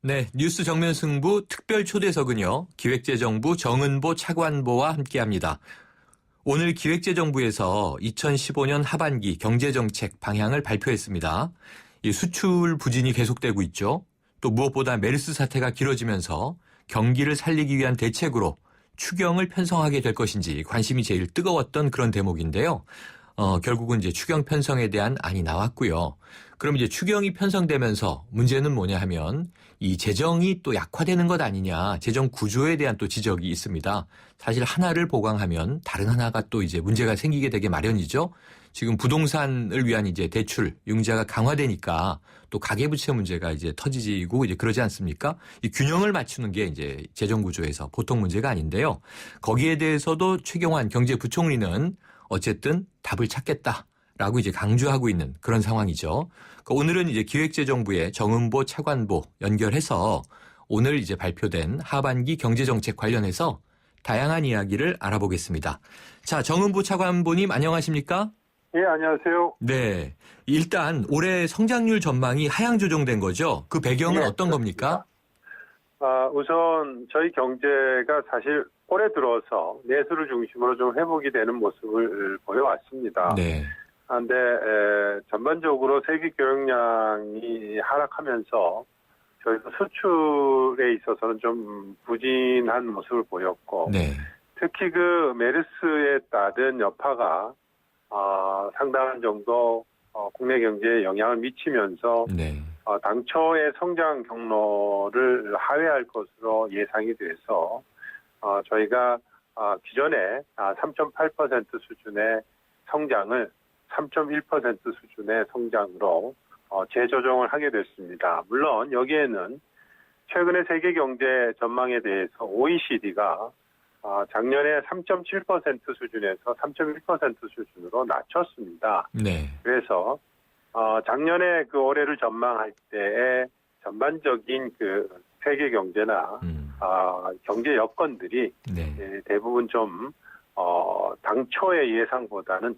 네, 뉴스 정면 승부 특별 초대석은요, 기획재정부 정은보 차관보와 함께합니다. 오늘 기획재정부에서 2015년 하반기 경제정책 방향을 발표했습니다. 이 수출 부진이 계속되고 있죠. 또 무엇보다 메르스 사태가 길어지면서 경기를 살리기 위한 대책으로 추경을 편성하게 될 것인지 관심이 제일 뜨거웠던 그런 대목인데요. 결국은 이제 추경 편성에 대한 안이 나왔고요. 그럼 이제 추경이 편성되면서 문제는 뭐냐 하면 이 재정이 또 약화되는 것 아니냐, 재정 구조에 대한 또 지적이 있습니다. 사실 하나를 보강하면 다른 하나가 또 이제 문제가 생기게 되게 마련이죠. 지금 부동산을 위한 이제 대출 융자가 강화되니까 또 가계부채 문제가 이제 터지고 이제 그러지 않습니까? 이 균형을 맞추는 게 이제 재정 구조에서 보통 문제가 아닌데요. 거기에 대해서도 최경환 경제부총리는 어쨌든 답을 찾겠다라고 이제 강조하고 있는 그런 상황이죠. 그러니까 오늘은 이제 기획재정부의 정은보 차관보 연결해서 오늘 이제 발표된 하반기 경제정책 관련해서 다양한 이야기를 알아보겠습니다. 자, 정은보 차관보님 안녕하십니까? 예, 안녕하세요. 네. 일단 올해 성장률 전망이 하향 조정된 거죠? 그 배경은 예, 어떤 겁니까? 우선 저희 경제가 사실 올해 들어서 내수를 중심으로 좀 회복이 되는 모습을 보여왔습니다. 네. 그런데 전반적으로 세계 교역량이 하락하면서 저희도 수출에 있어서는 좀 부진한 모습을 보였고, 네. 특히 그 메르스에 따른 여파가 상당한 정도 국내 경제에 영향을 미치면서 네. 당초의 성장 경로를 하회할 것으로 예상이 돼서 저희가 기존에 3.8% 수준의 성장을 3.1% 수준의 성장으로 재조정을 하게 됐습니다. 물론 여기에는 최근에 세계 경제 전망에 대해서 OECD가 작년에 3.7% 수준에서 3.1% 수준으로 낮췄습니다. 네. 그래서 작년에 그 올해를 전망할 때의 전반적인 그 세계 경제나 경제 여건들이 네. 대부분 좀 당초의 예상보다는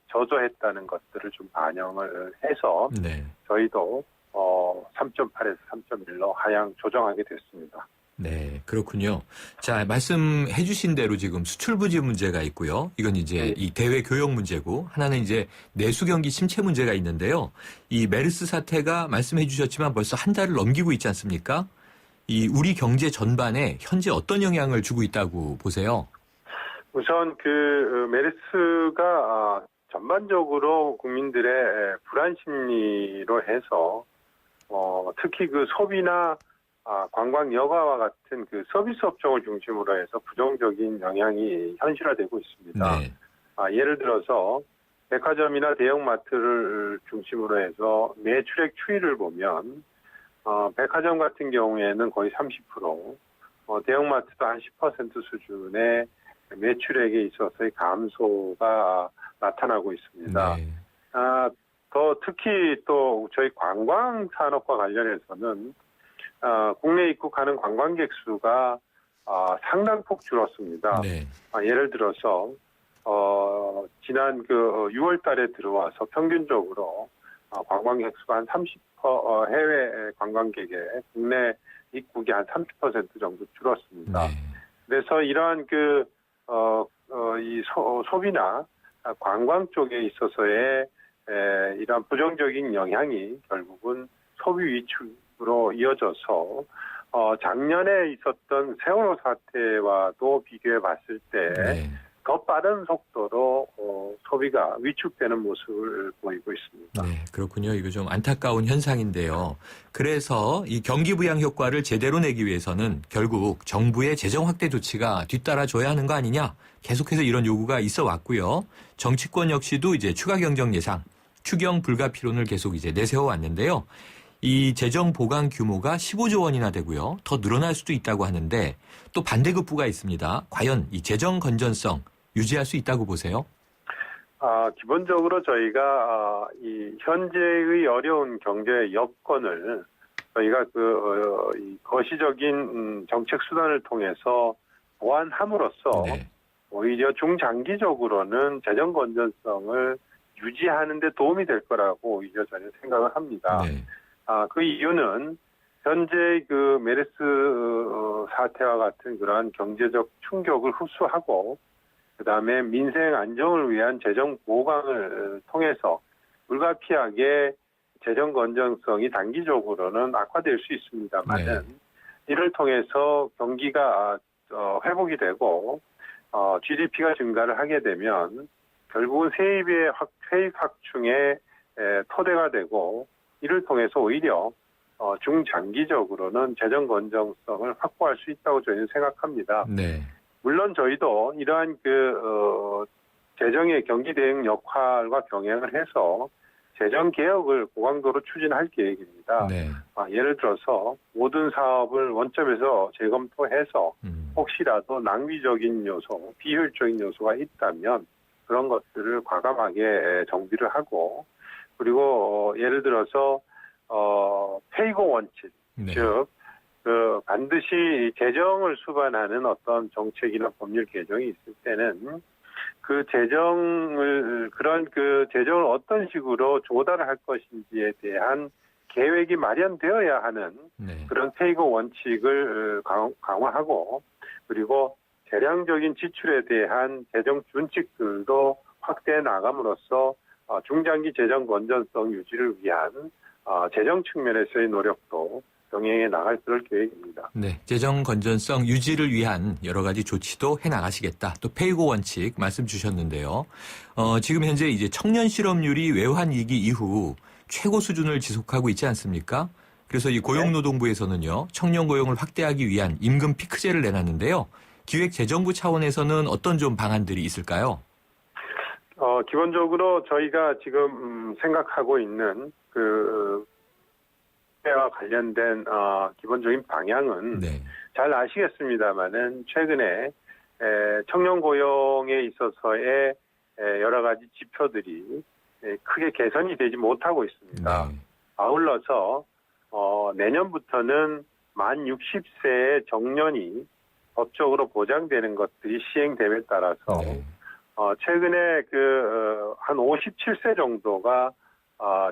저조했다는 것들을 좀 반영을 해서 네. 저희도 3.8에서 3.1로 하향 조정하게 됐습니다. 네, 그렇군요. 자, 말씀해 주신 대로 지금 수출 부진 문제가 있고요. 이건 이제 이 대외 교역 문제고, 하나는 이제 내수 경기 침체 문제가 있는데요. 이 메르스 사태가 말씀해 주셨지만 벌써 한 달을 넘기고 있지 않습니까? 이 우리 경제 전반에 현재 어떤 영향을 주고 있다고 보세요? 우선 그 메르스가 전반적으로 국민들의 불안 심리로 해서 특히 그 소비나 관광 여가와 같은 그 서비스 업종을 중심으로 해서 부정적인 영향이 현실화되고 있습니다. 네. 예를 들어서 백화점이나 대형마트를 중심으로 해서 매출액 추이를 보면 백화점 같은 경우에는 거의 30%, 대형마트도 한 10% 수준의 매출액에 있어서의 감소가 나타나고 있습니다. 네. 더 특히 또 저희 관광 산업과 관련해서는 국내 입국하는 관광객 수가 상당폭 줄었습니다. 네. 예를 들어서 지난 그 6월 달에 들어와서 평균적으로 관광객 수가 한 30% 해외 관광객의 국내 입국이 한 30% 정도 줄었습니다. 네. 그래서 이러한 그 이 소비나 관광 쪽에 있어서의 이러한 부정적인 영향이 결국은 소비 위축으로 이어져서 작년에 있었던 세월호 사태와도 비교해 봤을 때 네. 더 빠른 속도로 소비가 위축되는 모습을 보이고 있습니다. 네, 그렇군요. 이거 좀 안타까운 현상인데요. 그래서 이 경기 부양 효과를 제대로 내기 위해서는 결국 정부의 재정 확대 조치가 뒤따라줘야 하는 거 아니냐? 계속해서 이런 요구가 있어 왔고요. 정치권 역시도 이제 추가 경정 예상, 추경 불가피론을 계속 이제 내세워 왔는데요. 이 재정 보강 규모가 15조 원이나 되고요. 더 늘어날 수도 있다고 하는데 또 반대급부가 있습니다. 과연 이 재정 건전성 유지할 수 있다고 보세요? 기본적으로 저희가 이 현재의 어려운 경제 여건을 저희가 이 거시적인 정책 수단을 통해서 보완함으로써 네. 오히려 중장기적으로는 재정 건전성을 유지하는 데 도움이 될 거라고 오히려 저는 생각을 합니다. 네. 그 이유는 현재 그 메르스 사태와 같은 그러한 경제적 충격을 흡수하고 그다음에 민생 안정을 위한 재정 보강을 통해서 불가피하게 재정 건전성이 단기적으로는 악화될 수 있습니다만은 네. 이를 통해서 경기가 회복이 되고 GDP가 증가를 하게 되면 결국은 세입 확충의 토대가 되고 이를 통해서 오히려 중장기적으로는 재정 건전성을 확보할 수 있다고 저희는 생각합니다. 네. 물론 저희도 이러한 재정의 경기 대응 역할과 병행을 해서 재정 개혁을 고강도로 추진할 계획입니다. 네. 예를 들어서 모든 사업을 원점에서 재검토해서 혹시라도 낭비적인 요소, 비효율적인 요소가 있다면 그런 것들을 과감하게 정비를 하고 그리고 예를 들어서 페이고 원칙, 네. 즉 반드시 재정을 수반하는 어떤 정책이나 법률 개정이 있을 때는 그런 재정을 어떤 식으로 조달을 할 것인지에 대한 계획이 마련되어야 하는 네. 그런 페이고 원칙을 강화하고 그리고 재량적인 지출에 대한 재정 준칙들도 확대해 나감으로써 중장기 재정 건전성 유지를 위한 재정 측면에서의 노력도 병행해 나갈 그럴 계획입니다. 네, 재정 건전성 유지를 위한 여러 가지 조치도 해 나가시겠다. 또 페이고 원칙 말씀 주셨는데요. 지금 현재 이제 청년 실업률이 외환 위기 이후 최고 수준을 지속하고 있지 않습니까? 그래서 이 고용노동부에서는요, 청년 고용을 확대하기 위한 임금 피크제를 내놨는데요. 기획재정부 차원에서는 어떤 좀 방안들이 있을까요? 기본적으로 저희가 지금 생각하고 있는 와 관련된 기본적인 방향은 네. 잘 아시겠습니다만은 최근에 청년 고용에 있어서의 여러 가지 지표들이 크게 개선이 되지 못하고 있습니다. 네. 아울러서 내년부터는 만 60세의 정년이 법적으로 보장되는 것들이 시행됨에 따라서 네. 최근에 한 57세 정도가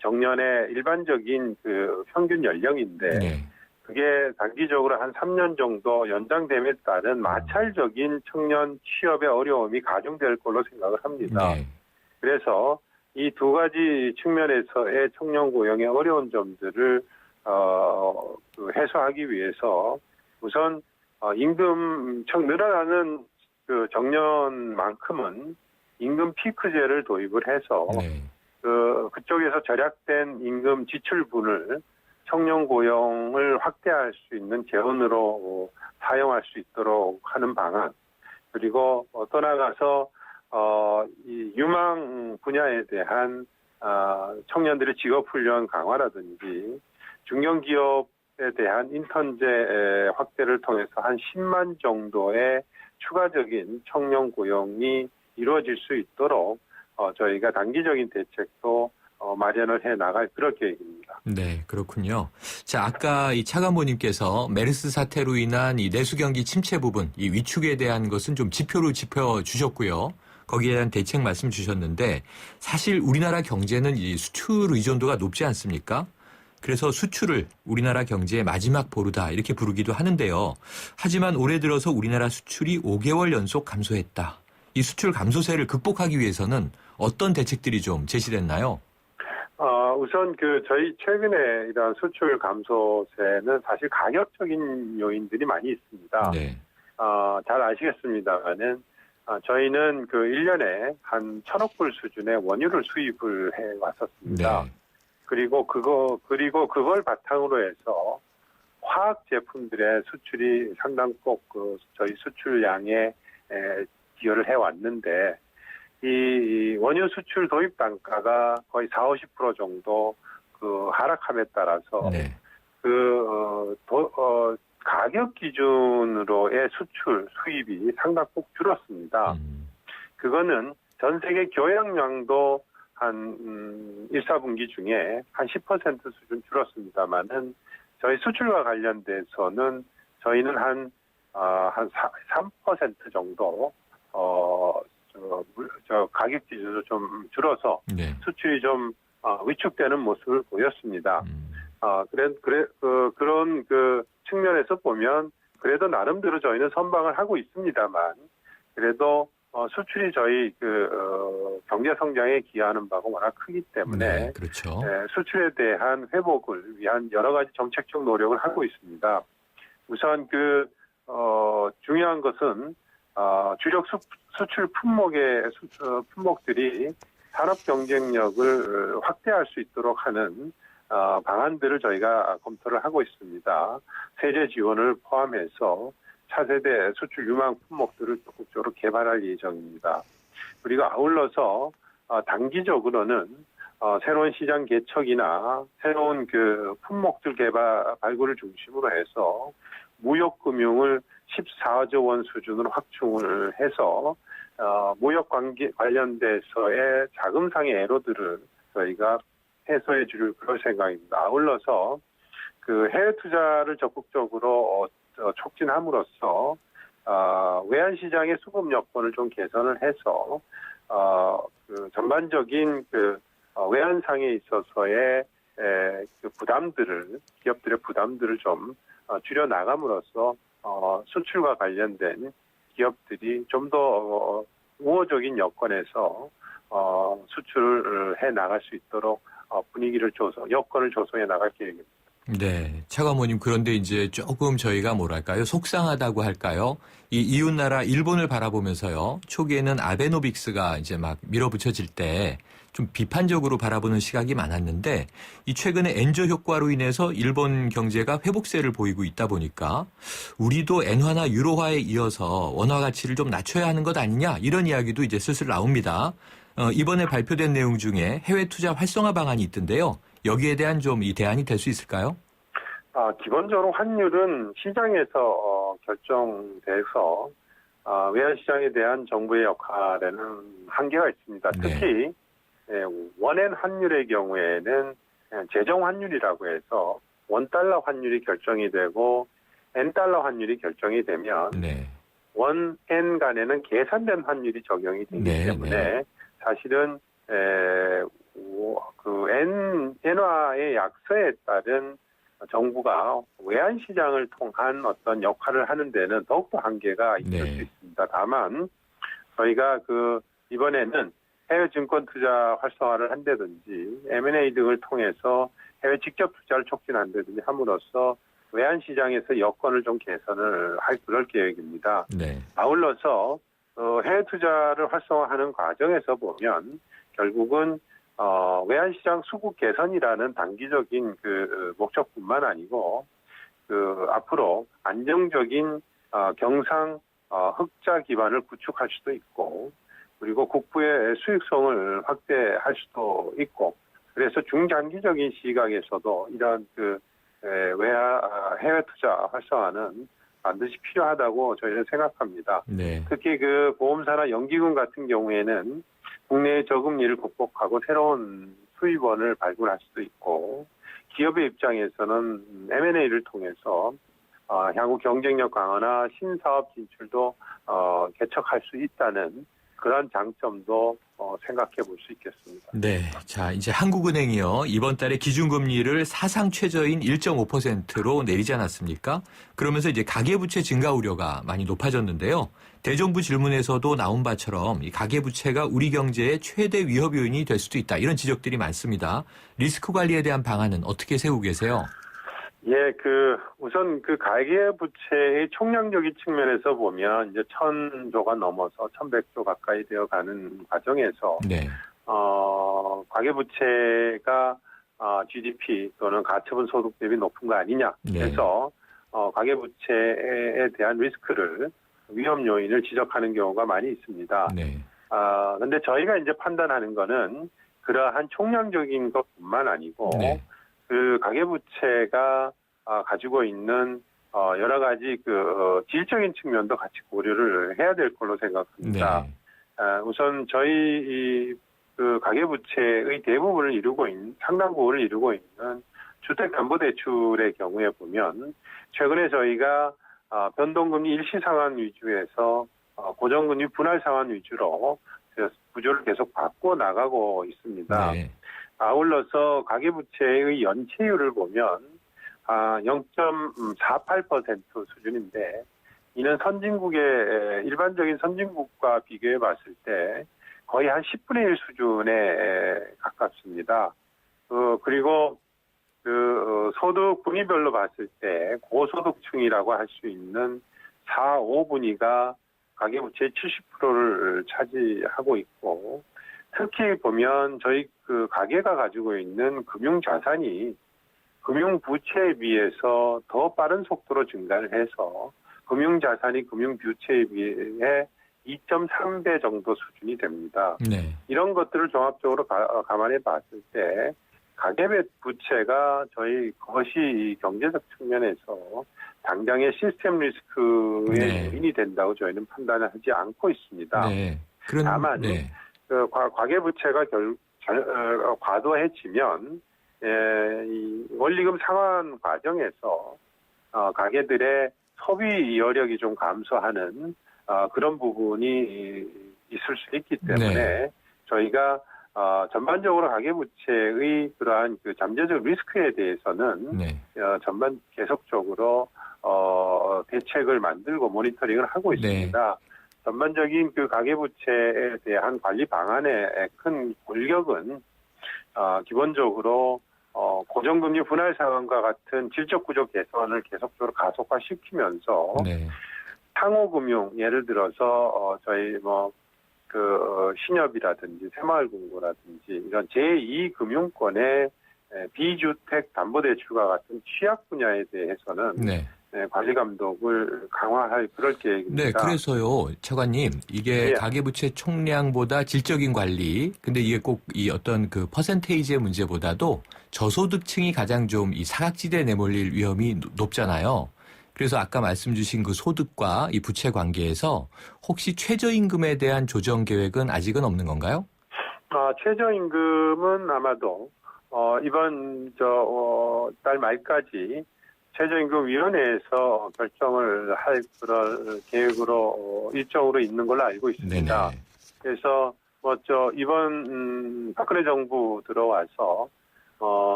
정년의 일반적인 평균 연령인데 네. 그게 단기적으로 한 3년 정도 연장됨에 따른 마찰적인 청년 취업의 어려움이 가중될 걸로 생각을 합니다. 네. 그래서 이 두 가지 측면에서의 청년 고용의 어려운 점들을 해소하기 위해서 우선 늘어나는 정년만큼은 임금 피크제를 도입을 해서 네. 그쪽에서 절약된 임금 지출분을 청년 고용을 확대할 수 있는 재원으로 사용할 수 있도록 하는 방안 그리고 또 나아가서 이 유망 분야에 대한 청년들의 직업훈련 강화라든지 중견기업에 대한 인턴제 확대를 통해서 한 10만 정도의 추가적인 청년 고용이 이루어질 수 있도록 저희가 단기적인 대책도 마련을 해 나갈 그럴 계획입니다. 네, 그렇군요. 자, 아까 이 차관보님께서 메르스 사태로 인한 이 내수 경기 침체 부분, 이 위축에 대한 것은 좀 지표로 짚어주셨고요. 거기에 대한 대책 말씀 주셨는데 사실 우리나라 경제는 이 수출 의존도가 높지 않습니까? 그래서 수출을 우리나라 경제의 마지막 보루다 이렇게 부르기도 하는데요. 하지만 올해 들어서 우리나라 수출이 5개월 연속 감소했다. 이 수출 감소세를 극복하기 위해서는 어떤 대책들이 좀 제시됐나요? 우선 저희 최근에 이러한 수출 감소세는 사실 가격적인 요인들이 많이 있습니다. 네. 잘 아시겠습니다만은 저희는 1년에 한 1,000억 불 수준의 원유를 수입을 해 왔었습니다. 네. 그리고 그걸 바탕으로 해서 화학 제품들의 수출이 상당폭 저희 수출량에 기여를 해 왔는데 이 원유 수출 도입 단가가 거의 40-50% 정도 하락함에 따라서 네. 가격 기준으로의 수입이 상당폭 줄었습니다. 그거는 전 세계 교역량도 한 1, 4분기 중에 한 10% 수준 줄었습니다만은 저희 수출과 관련돼서는 저희는 한 3% 정도 가격 기준으로 좀 줄어서 네. 수출이 좀 위축되는 모습을 보였습니다. 그런 측면에서 보면 그래도 나름대로 저희는 선방을 하고 있습니다만 그래도 수출이 저희 경제 성장에 기여하는 바가 워낙 크기 때문에 네, 그렇죠. 수출에 대한 회복을 위한 여러 가지 정책적 노력을 하고 있습니다. 우선 중요한 것은 주력 수출 품목들이 산업 경쟁력을 확대할 수 있도록 하는 방안들을 저희가 검토를 하고 있습니다. 세제 지원을 포함해서 차세대 수출 유망 품목들을 적극적으로 개발할 예정입니다. 그리고 아울러서 단기적으로는 새로운 시장 개척이나 새로운 품목들 발굴을 중심으로 해서 무역금융을 14조 원 수준으로 확충을 해서 무역 관계 관련돼서의 자금상의 애로들을 저희가 해소해 줄 그럴 생각입니다. 아울러서 해외 투자를 적극적으로 촉진함으로써 외환 시장의 수급 여건을 좀 개선을 해서 전반적인 외환상에 있어서의 기업들의 부담들을 좀 줄여 나감으로써 수출과 관련된 기업들이 좀 더 우호적인 여건에서 수출을 해 나갈 수 있도록 여건을 조성해 나갈 계획입니다. 네, 차관모님, 그런데 이제 조금 저희가 뭐랄까요, 속상하다고 할까요? 이 이웃나라 일본을 바라보면서요, 초기에는 아베노믹스가 이제 막 밀어붙여질 때 좀 비판적으로 바라보는 시각이 많았는데, 이 최근에 엔저 효과로 인해서 일본 경제가 회복세를 보이고 있다 보니까 우리도 엔화나 유로화에 이어서 원화 가치를 좀 낮춰야 하는 것 아니냐, 이런 이야기도 이제 슬슬 나옵니다. 이번에 발표된 내용 중에 해외 투자 활성화 방안이 있던데요. 여기에 대한 좀 이 대안이 될 수 있을까요? 기본적으로 환율은 시장에서 결정돼서 외환 시장에 대한 정부의 역할에는 한계가 있습니다. 특히 원엔 환율의 경우에는 재정 환율이라고 해서 원달러 환율이 결정이 되고 엔달러 환율이 결정이 되면 원엔 간에는 계산된 환율이 적용이 되기 때문에 사실은 엔화의 약세에 따른 정부가 외환 시장을 통한 어떤 역할을 하는 데는 더욱더 한계가 있을 수 있습니다. 다만 저희가 이번에는 해외 증권 투자 활성화를 한다든지 M&A 등을 통해서 해외 직접 투자를 촉진한다든지 함으로써 외환 시장에서 여건을 좀 개선을 할 그럴 계획입니다. 아울러서 해외 투자를 활성화하는 과정에서 보면 결국은 외환시장 수급 개선이라는 단기적인 목적뿐만 아니고 앞으로 안정적인 경상 흑자 기반을 구축할 수도 있고 그리고 국부의 수익성을 확대할 수도 있고 그래서 중장기적인 시각에서도 이런 해외 투자 활성화는 반드시 필요하다고 저희는 생각합니다. 특히 보험사나 연기금 같은 경우에는 국내의 저금리를 극복하고 새로운 수입원을 발굴할 수도 있고 기업의 입장에서는 M&A를 통해서 향후 경쟁력 강화나 신사업 진출도 개척할 수 있다는 그런 장점도 생각해 볼 수 있겠습니다. 자, 이제 한국은행이요, 이번 달에 기준금리를 사상 최저인 1.5%로 내리지 않았습니까? 그러면서 이제 가계부채 증가 우려가 많이 높아졌는데요. 대정부 질문에서도 나온 바처럼 이 가계부채가 우리 경제의 최대 위협 요인이 될 수도 있다. 이런 지적들이 많습니다. 리스크 관리에 대한 방안은 어떻게 세우고 계세요? 우선 가계부채의 총량적인 측면에서 보면 이제 1,000조가 넘어서 1,100조 가까이 되어 가는 과정에서 가계부채가 GDP 또는 가처분 소득 대비 높은 거 아니냐 해서 가계부채에 대한 리스크를 위험 요인을 지적하는 경우가 많이 있습니다. 그런데 저희가 이제 판단하는 거는 그러한 총량적인 것뿐만 아니고 가계부채가 가지고 있는 여러 가지 질적인 측면도 같이 고려를 해야 될 걸로 생각합니다. 우선 저희 가계부채의 대부분을 상당 부분을 이루고 있는 주택담보대출의 경우에 보면 최근에 저희가 변동금리 일시상환 위주에서 고정금리 분할 상환 위주로 구조를 계속 바꿔 나가고 있습니다. 아울러서 가계부채의 연체율을 보면 0.48% 수준인데 이는 일반적인 선진국과 비교해 봤을 때 거의 한 10분의 1 수준에 가깝습니다. 그리고 소득 분위별로 봤을 때 고소득층이라고 할 수 있는 4, 5분위가 가계부채의 70%를 차지하고 있고, 특히 보면 저희 가계가 가지고 있는 금융자산이 금융부채에 비해서 더 빠른 속도로 증가를 해서 금융자산이 금융부채에 비해 2.3배 정도 수준이 됩니다. 네. 이런 것들을 종합적으로 감안해 봤을 때 가계부채가 저희 것이 경제적 측면에서 당장의 시스템 리스크에 네. 요인이 된다고 저희는 판단을 하지 않고 있습니다. 네. 다만 네. 가계부채가 과도해지면 이 원리금 상환 과정에서 가계들의 소비 여력이 좀 감소하는 그런 부분이 있을 수 있기 때문에 네. 저희가 전반적으로 가계부채의 그러한 잠재적 리스크에 대해서는 네. 전반 계속적으로 대책을 만들고 모니터링을 하고 있습니다. 전반적인 가계부채에 대한 관리 방안의 큰 골격은 기본적으로 고정금리 분할 상황과 같은 질적 구조 개선을 계속적으로 가속화시키면서 네. 상호금융 예를 들어서 저희 신협이라든지 새마을금고라든지 이런 제2금융권의 비주택 담보대출과 같은 취약 분야에 대해서는 네. 관리 감독을 강화할 그럴 계획입니다. 네, 그래서요, 차관님, 이게 예. 가계부채 총량보다 질적인 관리, 근데 이게 꼭 이 어떤 퍼센테이지의 문제보다도 저소득층이 가장 좀 이 사각지대에 내몰릴 위험이 높잖아요. 그래서 아까 말씀 주신 소득과 이 부채 관계에서 혹시 최저임금에 대한 조정 계획은 아직은 없는 건가요? 최저임금은 아마도 이번 달 말까지 최저임금위원회에서 결정을 할 그런 계획으로 일정으로 있는 걸로 알고 있습니다. 네네. 그래서 이번 박근혜 정부 들어와서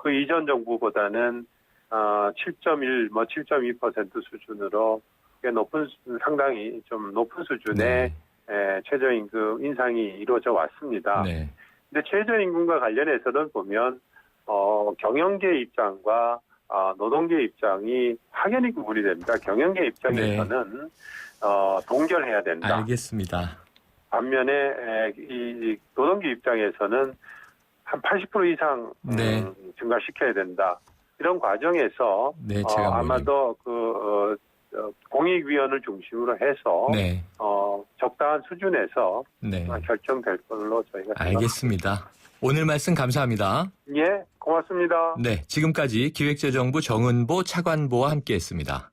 그 이전 정부보다는 7.1, 7.2% 수준으로 꽤 상당히 좀 높은 수준의 최저임금 인상이 이루어져 왔습니다. 네. 근데 최저임금과 관련해서는 보면 경영계 입장과 노동계 입장이 확연히 구분이 됩니다. 경영계 입장에서는 동결해야 된다. 알겠습니다. 반면에 이 노동계 입장에서는 한 80% 이상 증가시켜야 된다. 이런 과정에서 네, 아마도 공익위원을 중심으로 해서 적당한 수준에서 결정될 걸로 저희가 알겠습니다. 오늘 말씀 감사합니다. 예, 고맙습니다. 네, 지금까지 기획재정부 정은보 차관보와 함께했습니다.